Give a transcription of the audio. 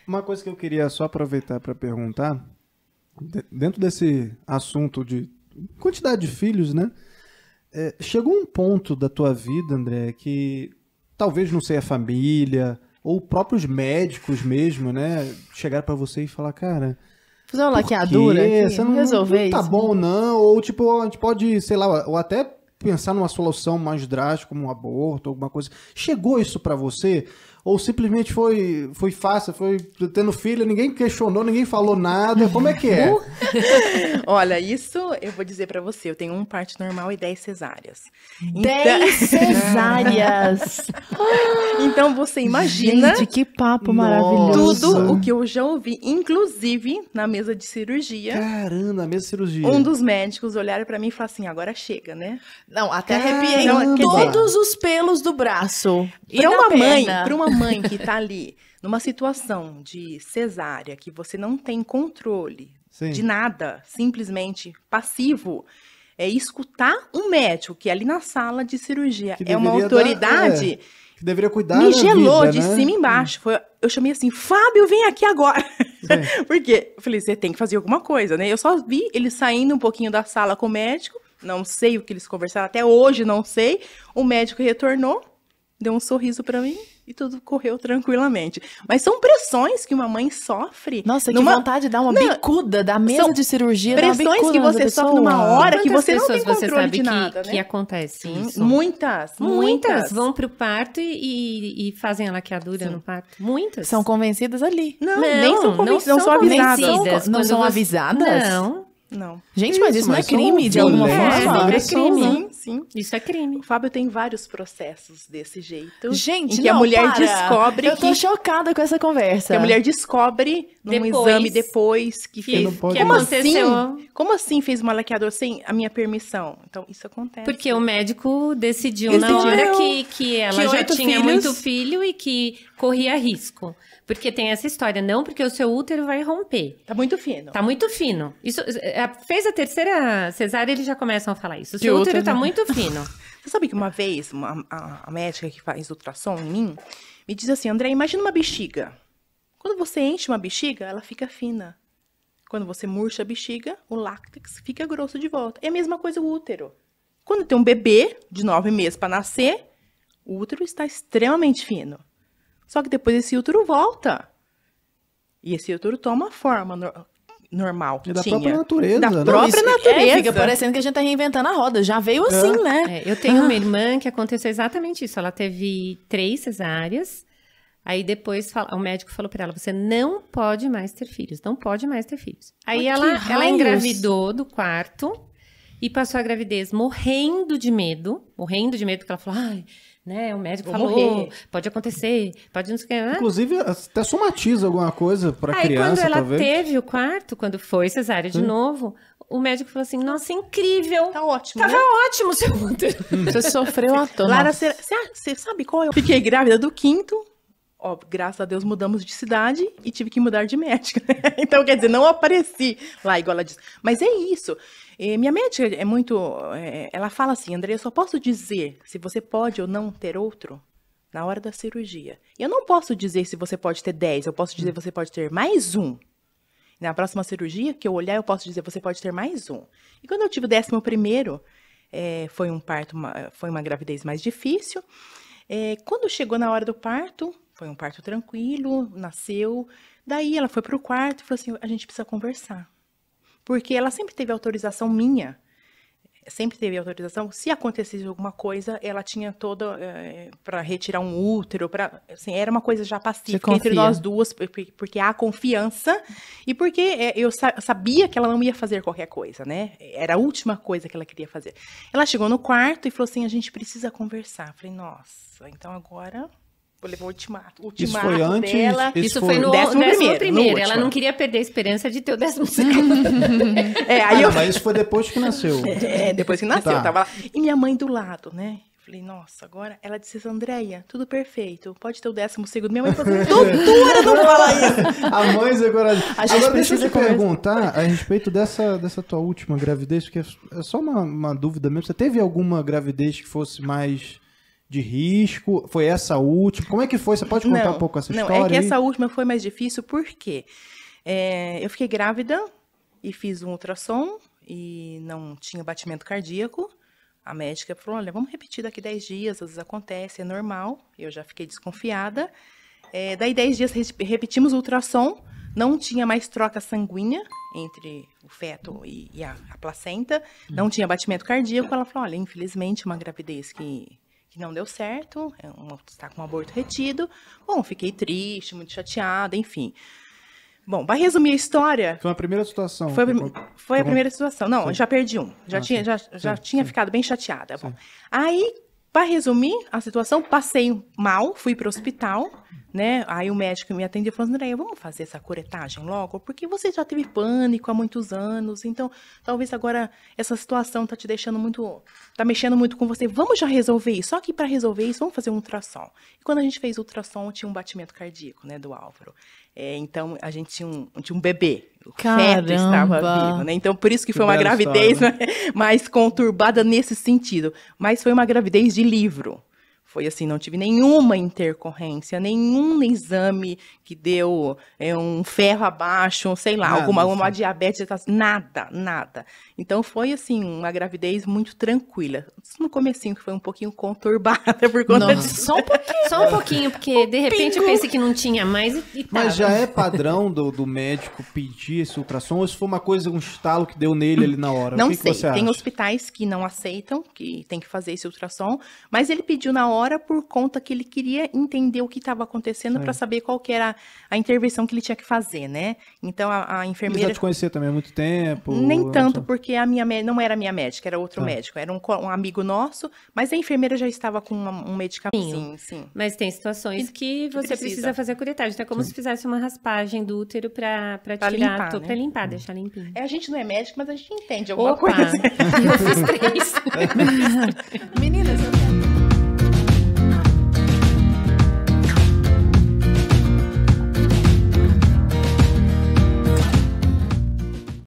Uma coisa que eu queria só aproveitar para perguntar, dentro desse assunto de quantidade de filhos, né? Chegou um ponto da tua vida, André, que talvez não sei a família ou próprios médicos mesmo, né? Chegaram para você e falar, cara, fazer uma laqueadura aqui, você não resolver não tá isso. bom não, ou tipo, a gente pode, sei lá, ou até pensar numa solução mais drástica, como um aborto, alguma coisa. Chegou isso pra você? Ou simplesmente foi fácil, foi tendo filho, ninguém questionou, ninguém falou nada? Como é que é? Olha, isso eu vou dizer pra você. Eu tenho um parto normal e 10 cesáreas. 10 cesáreas! Então você imagina... Gente, que papo maravilhoso. Tudo o que eu já ouvi, inclusive na mesa de cirurgia. Caramba, a mesa de cirurgia. Um dos médicos olharam pra mim e falaram assim, agora chega, né? Não, até arrepiei Caramba. todos os pelos do braço. E Pra da uma perna. mãe que tá ali numa situação de cesárea, que você não tem controle Sim. de nada, simplesmente passivo, escutar um médico que é ali na sala de cirurgia Que é uma deveria autoridade, que deveria cuidar me da gelou vida, de né? cima e embaixo. Eu chamei assim, Fábio, vem aqui agora. Porque eu falei, você tem que fazer alguma coisa, né? Eu só vi ele saindo um pouquinho da sala com o médico, não sei o que eles conversaram, até hoje não sei. O médico retornou, deu um sorriso pra mim e tudo correu tranquilamente. Mas são pressões que uma mãe sofre. Nossa, que vontade de dar uma bicuda da mesa São de cirurgia. Dar uma pressões bicuda que nessa você sofre pessoa. numa hora que Quantas você não tem pessoas controle sabe de nada, que né? acontece Sim, isso? muitas. Vão pro parto e fazem a laqueadura no parto. Muitas. São convencidas ali. Não, nem são convencidas, não são avisadas. convencidas. Não Quando são você- avisadas? Não, Gente, mas isso não é mas são crime de alguma violência, forma? agressão, crime. né? Sim. isso é crime. O Fábio tem vários processos desse jeito. Gente, em que a não, mulher para. descobre Eu tô chocada com essa conversa. que a mulher descobre num Depois exame depois que fez. não pode- que Como aconteceu. assim? Como assim fez uma laqueadora sem a minha permissão? Então, isso acontece. Porque o médico decidiu na hora que ela Que já 8 tinha filhos- muito filho e que corria risco. Porque tem essa história, não porque o seu útero vai romper. Tá muito fino. Tá muito fino. Isso, fez a terceira cesárea, eles já começam a falar isso. O Que seu útero útero tá não- muito fino. Você sabe que uma vez, a médica que faz ultrassom em mim, me diz assim, André, imagina uma bexiga. Quando você enche uma bexiga, ela fica fina. Quando você murcha a bexiga, o látex fica grosso de volta. É a mesma coisa o útero. Quando tem um bebê de 9 meses para nascer, o útero está extremamente fino. Só que depois esse útero volta. E esse útero toma a forma normal que E da tinha. própria natureza, Da né? própria Isso- natureza. fica parecendo que a gente tá reinventando a roda. Já veio assim, né? Eu tenho uma irmã que aconteceu exatamente isso. Ela teve 3 cesáreas. Aí depois o médico falou pra ela, você não pode mais ter filhos. Não pode mais ter filhos. Aí Mas que ela raios? engravidou do quarto e passou a gravidez morrendo de medo. Morrendo de medo, porque ela falou, ai, né, o médico Vou falou, morrer. pode acontecer, pode não sei o que. Né? Inclusive, até somatiza alguma coisa pra Aí criança, quando ela talvez. teve o quarto, quando foi cesárea de novo, o médico falou assim, nossa, incrível. Tá ótimo, Tava né? ótimo o seu útero. Você sofreu à toa. Lara, Nossa. você sabe qual é? Eu fiquei grávida do 5º. Ó, graças a Deus mudamos de cidade e tive que mudar de médica. Então, quer dizer, não apareci lá, igual ela disse. Mas é isso. Minha médica é muito... ela fala assim, André, eu só posso dizer se você pode ou não ter outro na hora da cirurgia. Eu não posso dizer se você pode ter 10, eu posso dizer você pode ter mais um. Na próxima cirurgia, que eu olhar, eu posso dizer você pode ter mais um. E quando eu tive o 11º, foi um parto, foi uma gravidez mais difícil. Quando chegou na hora do parto, foi um parto tranquilo, nasceu. Daí ela foi pro quarto e falou assim, a gente precisa conversar. Porque ela sempre teve autorização minha. Sempre teve autorização. Se acontecesse alguma coisa, ela tinha toda para retirar um útero, assim, era uma coisa já pacífica entre nós duas, porque há confiança e porque eu sabia que ela não ia fazer qualquer coisa, né? Era a última coisa que ela queria fazer. Ela chegou no quarto e falou assim, a gente precisa conversar. Eu falei, nossa, então agora vou levar o ultimato. Isso foi antes? Dela. Isso foi no 11º. Ela não queria perder a esperança de ter o 12º. Aí Mas isso foi depois que nasceu. Depois que nasceu, Tá. tava lá. E minha mãe do lado, né? Falei, nossa, agora ela disse, Andréia, tudo perfeito, pode ter o 12º. Minha mãe falou assim, doutora, não fala isso. A mãe agora... A gente Agora deixa eu precisa te perguntar a respeito dessa tua última gravidez, porque é só uma dúvida mesmo. Você teve alguma gravidez que fosse mais de risco? Foi essa a última? Como é que foi? Você pode contar um pouco essa história? Não, é que aí? essa última foi mais difícil porque eu fiquei grávida e fiz um ultrassom e não tinha batimento cardíaco. A médica falou, olha, vamos repetir daqui 10 dias, às vezes acontece, é normal. Eu já fiquei desconfiada. Daí 10 dias repetimos o ultrassom, não tinha mais troca sanguínea entre o feto e a placenta, não tinha batimento cardíaco. Ela falou, olha, infelizmente uma gravidez que não deu certo, está com um aborto retido. Bom, fiquei triste, muito chateada, enfim. Bom, para resumir a história... Foi a primeira situação. Foi a primeira situação. Não, Sim. já perdi um. Já tinha ficado bem chateada. Bom, aí, para resumir a situação, passei mal, fui para o hospital, né? Aí o médico me atendeu e falou, Andréia, vamos fazer essa curetagem logo? Porque você já teve pânico há muitos anos, então talvez agora essa situação tá te deixando muito... Tá mexendo muito com você. Vamos já resolver isso. Só que para resolver isso, vamos fazer um ultrassom. E quando a gente fez o ultrassom, tinha um batimento cardíaco, né, do Álvaro. Então, a gente tinha um bebê. O feto estava vivo, né? Então, por isso que foi uma gravidez mais conturbada nesse sentido. Mas foi uma gravidez de livro. Foi assim, não tive nenhuma intercorrência, nenhum exame que deu um ferro abaixo, sei lá, uma diabetes, nada. Então, foi assim, uma gravidez muito tranquila. No comecinho, que foi um pouquinho conturbada por conta disso. Só um pouquinho, porque de repente eu pensei que não tinha mais e tava. Mas já é padrão do médico pedir esse ultrassom, ou isso foi uma coisa, um estalo que deu nele ali na hora? Não sei, tem você acha? hospitais que não aceitam, que tem que fazer esse ultrassom, mas ele pediu na hora por conta que ele queria entender o que estava acontecendo para saber qual que era a intervenção que ele tinha que fazer, né? Então, a enfermeira... Ele já te conhecia também há muito tempo? Nem tanto, porque a minha não era a minha médica, era outro médico, era um amigo nosso, mas a enfermeira já estava com um medicamento. Sim. Mas tem situações que você precisa fazer a curetagem. Então é como se fizesse uma raspagem do útero para tirar, limpar, né? Para limpar, deixar limpinho. A gente não é médico, mas a gente entende alguma coisa. Eu fiz 3. Meninas, eu